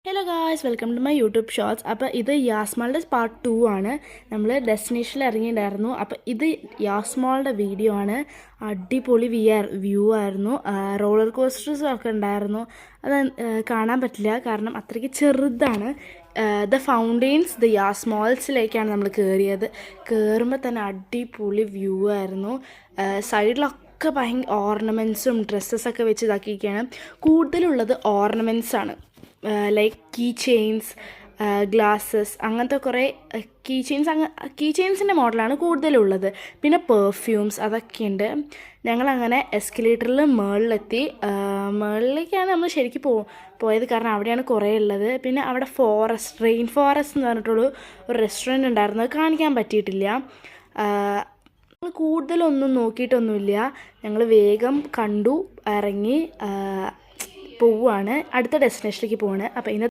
Hello guys, welcome to my YouTube shorts. അപ്പോൾ ഇത് യാസ്മാളുടെ part 2 ആണ്. നമ്മൾ ഡെസ്റ്റിനേഷനിൽ ഇറങ്ങിയിട്ടുണ്ടായിരുന്നു. അപ്പോൾ ഇത് യാസ്മാളുടെ വീഡിയോ ആണ്. അടിപൊളി വ്യൂ ആയിരുന്നു. റോളർ കോസ്റ്റേഴ്സും ഒക്കെ ഉണ്ടായിരുന്നു. അത് കാണാൻ പറ്റില്ല, കാരണം അത്രയ്ക്ക് ചെറുതാണ്. ദ ഫൗണ്ടെയിൻസ് ദ യാസ്മാൾസിലേക്കാണ് നമ്മൾ കയറിയത്. കയറുമ്പോൾ തന്നെ അടിപൊളി വ്യൂ ആയിരുന്നു. സൈഡിലൊക്കെ ഭയങ്കര ഓർണമെൻറ്റ്സും ഡ്രസ്സസൊക്കെ വെച്ച് ഇതാക്കിയിരിക്കുകയാണ്. കൂടുതലുള്ളത് ഓർണമെൻറ്റ്സ് ആണ്. ലൈക്ക് കീ ചെയിൻസ്, ഗ്ലാസ്സസ്, അങ്ങനത്തെ കുറേ കീ ചെയിൻസിൻ്റെ മോഡലാണ് കൂടുതലുള്ളത്. പിന്നെ പെർഫ്യൂംസ് അതൊക്കെയുണ്ട്. ഞങ്ങളങ്ങനെ എസ്കലേറ്ററിൽ മുകളിലെത്തി. മുകളിലേക്കാണ് നമ്മൾ ശരിക്കും പോയത്, കാരണം അവിടെയാണ് കുറേ ഉള്ളത്. പിന്നെ അവിടെ റെയിൻ ഫോറസ്റ്റ് എന്ന് പറഞ്ഞിട്ടുള്ള ഒരു റെസ്റ്റോറൻറ്റ് ഉണ്ടായിരുന്നു. അത് കാണിക്കാൻ പറ്റിയിട്ടില്ല. കൂടുതലൊന്നും നോക്കിയിട്ടൊന്നുമില്ല. ഞങ്ങൾ വേഗം കണ്ടു, ഇറങ്ങി പോവുകയാണ്. അടുത്ത ഡെസ്റ്റിനേഷനിലേക്ക് പോവാണ്. അപ്പോൾ